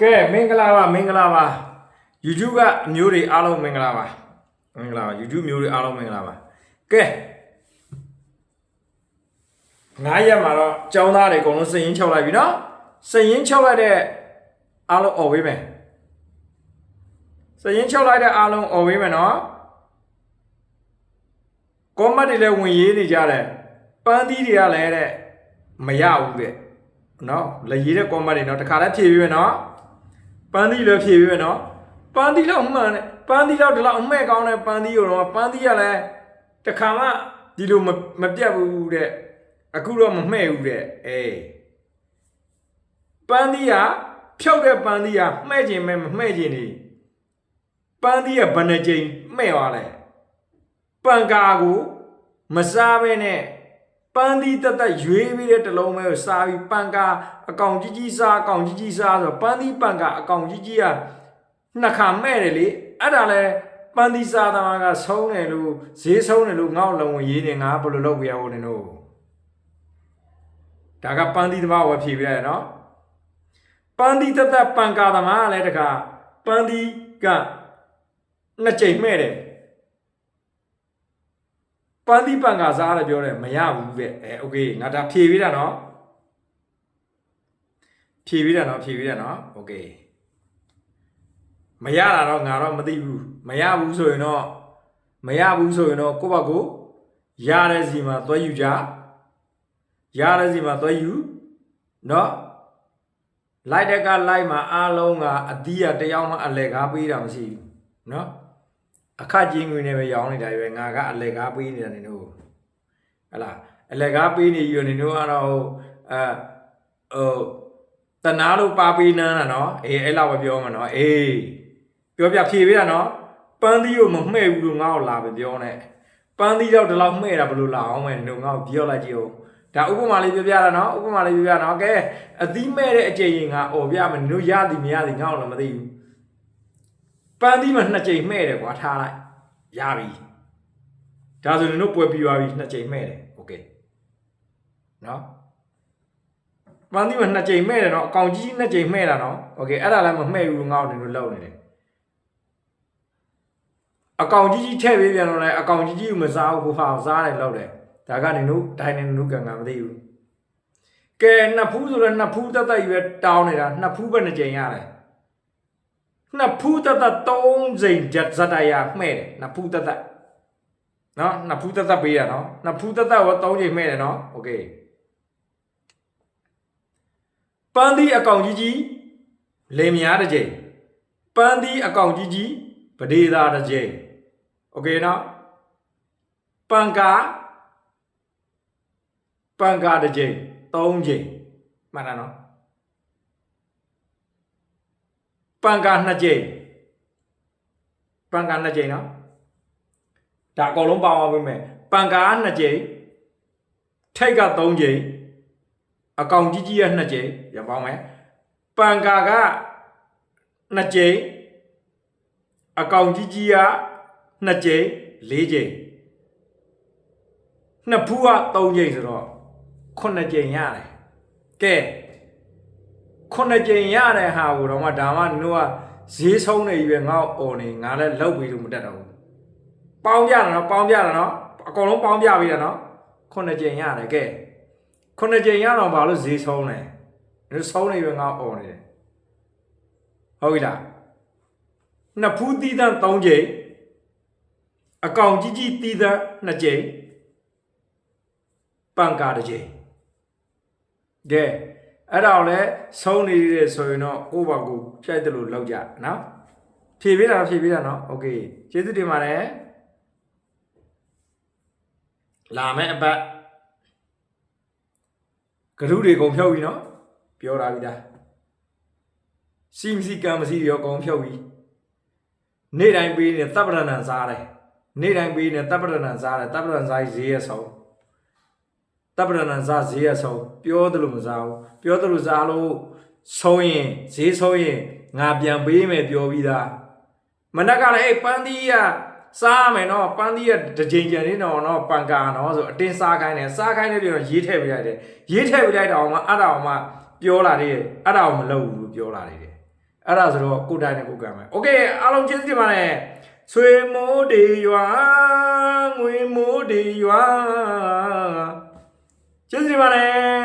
ကဲမင်္ဂလာပါမင်္ဂလာပါ YouTube ကမျိုးတွေအားလုံးမင်္ဂလာပါမင်္ဂလာပါ YouTube မျိုးတွေအားလုံးမင်္ဂလာပါကဲ9ရက်မှာတော့ကျောင်းသားတွေအကုန်လုံးစည်ရင်းချုပ်လိုက်ပြီနော်စည်ရင်းချုပ်လိုက်တဲ့အားလုံးអော်ဝေးမယ်စည်ရင်းချုပ်လိုက်တဲ့အားလုံးអော်ဝေးမယ်နော်ကောမတ်တွေလည်းဝင်ရေးနေကြတယ်ပန်းသီးတွေကလည်းတဲ့မရဘူးတဲ့နော်လေရေးတဲ့ကောမတ်တွေနော်တခါလည်းဖြည့်ပြီးမယ်နော်ပန်းသီးလည်းဖြည့်ပြီးမယ်နော်ပန်းသီးတော့မှန်တယ်ပန်းသီးတော့ဒီလောက်အမဲ့ကောင်းတဲ့ပန်းသီးကိုတော့ပန်းသီးကလည်းတခါမှဒီလိုမပြတ်ဘူးတဲ့အခုတော့မမှဲ့ဘူးတဲ့ပန်းသီးကဖြုတ်တဲ့ပန်းသီးကမှဲ့ခြင်းမဲ့မမှဲ့ခြင်းနေပန်းသီးကဘယ်နှကြိမ်မှဲ့သွားလဲပန်ကာကိုမစားဘဲနဲ့ပန်းသီးတက်တက်ရွေးပြီးတဲ့တလုံးပဲကိုစားပြီးပန်ကာအကောင်ကြီးကြီးစားအကောင်ကြီးကြီးစားဆိုပန်းသီးပန်ကာအကောင်ကြီးကြီးကနှစ်ခါမဲ့တယ်လေအဲ့ဒါလဲပန်းသီးစားသမားကဆုံးတယ်လို့ဈေးဆုံးတယ်လို့ငေါ့လုံးဝင်ရေးနေငါဘယ်လိုလုပ်ပြရအောင်လဲနော်ဒါကပန်းသီးသမားဝယ်ဖြေပြရတယ်နော်ပန်းသီးတက်တက်ပန်ကာသမားကလည်းတခါပန်းသီးကနှစ်ကြိမ်မဲ့တယ်ပန်းသီးပန်ကာစားတယ်ပြောတယ်မရဘူးတဲ့โอเคငါဒါဖြေပေးတာနော်ဖြေပေးတာနော်โอเคမရတာတော့ငါတော့မသိဘူးမရဘူးဆိုရင်တော့ကိုယ့်ဘက်ကိုရတဲ့စီမှာသွားယူကြရတဲ့စီမှာသွားယူနော်လိုက်တဲ့ကလိုက်မှာအားလုံးကအသီးရတယောက်မှအလဲကားပေးတာမရှိဘူးနော်အခကြီးငွေနဲ့ပဲရောင်းနေတာပဲငါကအလဲကားပေးနေတာနေတို့ဟလာအလဲကားပေးနေယူနေတို့ကတော့တနာလို့ပါပေးနန်းတာနော်အဲ့လောက်ပဲပြောမှာနော်ပြောပြဖြေပေးတာနော်ပန်းသီးကိုမမှဲ့ဘူးလို့ငါ့ကိုလာပဲပြောနေပန်းသီးတော့ဒီလောက်မှဲ့တာဘယ်လိုလာအောင်မဲတို့ငါ့ကိုပြောလိုက်ကြည့်အောင်ဒါဥပမာလေးပြောပြတာနော်ကဲအသီးမဲ့တဲ့အကြိမ်ငါអော်ပြမယ်တို့ရသည်မရသည်ငါ့ကိုလည်းမသိဘူးပန်းသီးမှာ2ကြိမ်မှဲ့တယ်ကွာထားလိုက်ရပြီဒါဆိုရင်တို့ပွဲပြီးသွားပြီ2ကြိမ်မှဲ့တယ်โอเคနော်ပန်းသီးမှာ2ကြိမ်မှဲ့တယ်နော်အကောင်ကြီး2ကြိမ်မှဲ့တာနော်โอเคအဲ့ဒါလည်းမမှဲ့ဘူးငါ့ကိုတို့လောက်နေတယ်အကောင်ကြီးထည့်ပေးပြန်တော့လဲအကောင်ကြီးကိုမစားဘူးဟာစားတယ်လောက်တယ်ဒါကနေတို့ဒိုင်နေတို့ကံမသိဘူးကဲနှစ်ဖူးဆိုတော့နှစ်ဖူးတက်တက်ရွယ်တောင်းနေတာနှစ်ဖူးပဲ2ကြိမ်ရတယ်နှစ်ဖူးတက်တက်3ကြိမ်ဇက်တိုက်ရမှဲ့တယ်နှစ်ဖူးတက်တက်နော်နှစ်ဖူးတက်တက်ပေးရနော်နှစ်ဖူးတက်တက်ရော3ကြိမ်မှဲ့တယ်နော်โอเคပန်းသီးအကောင်ကြီးလေမြားတစ်ကြိမ်ပန်းသီးအကောင်ကြီးပဒေသာတစ်ကြိမ်โอเคနော်ပန်ကာတစ်ကြိမ်3ကြိမ်မှန်တာနော်ပန်ကာ2ကြိမ်နော်ဒါအကုန်လုံးပေါင်းအောင်ပြင်မယ်ပန်ကာ2ကြိမ်ထိတ်က3ကြိမ်အကောင်ကြီးက2ကြိမ်ရပေါင်းမယ်ပန်ကာက2ကြိမ်အကောင်ကြီးက2ကြိမ်4ကြိမ်နှစ်ဖူးက3ကြိမ်ဆိုတော့9ကြိမ်ရတယ်ကဲ9ကြိမ်ရတဲ့ဟာကိုတော့မှဒါမှတို့ကဈေးဆုံးနေပြီပဲငါ့အော်နေငါလည်းလောက်ပြီးလို့မတက်တော့ဘူးပေါင်းပြတာနော်အကုန်လုံးပေါင်းပြပေးတာနော်9ကြိမ်ရတယ်ကဲ9ကြိမ်ရတော့ဘာလို့ဈေးဆုံးလဲတို့ဆုံးနေပြီငါ့အော်နေတယ်ဟုတ်ပြီလားနှစ်ဖူးသီးသန့်3ကြိမ်အကောင်ကြီးသီးသန့်2ကြိမ်ပန်ကာတစ်ကြိမ်ကဲအဲ့ဒါကိုလည်းဆုံးနေတယ်ဆိုရင်တော့ကိုယ့်ဘာကိုဖြတ်တယ်လို့လောက်ကြနော်ဖြေပေးတာနော်โอเคကျေးဇူးတင်ပါတယ်လာမယ့်အပတ်ကလူတွေကုန်ဖြုတ်ပြီနော်ပြောတာပြီသားစီမစီကံမစီရောကုန်ဖြုတ်ပြီနေ့တိုင်းပေးနေတပ်ပဒနာစားတယ်တပ်ပဒနာစားဈေးရဆုံးတပ်ပဒနာစားဈေးရဆုံးပြောတယ်လို့မစားဘူးပြောတယ်လို့စားလို့ဆုံးရင်ဈေးဆုံးရင်ငါပြန်ပေးမယ်ပြောပြီးသားမနက်ကလည်းပန်းသီးကစားမယ်နော်ပန်းသီးကတစ်ချိန်ကျန်နေတော့ပန်ကာနော်ဆိုအတင်းစားခိုင်းတယ်ပြီးတော့ရေးထည့်ပေးလိုက်တယ်တော့မှအဲ့ဒါအောင်မှပြောလာတယ်အဲ့ဒါအောင်မလုပ်ဘူးလို့ပြောလာတယ် အဲ့ဒါဆိုတော့ကိုတိုင်းနဲ့ကိုကံမယ်โอเคအားလုံးကျေးဇူးတင်ပါတယ်ဆွေမိုးဒီရွာငွေမိုးဒီရွာကျေးဇူးတင်ပါတယ်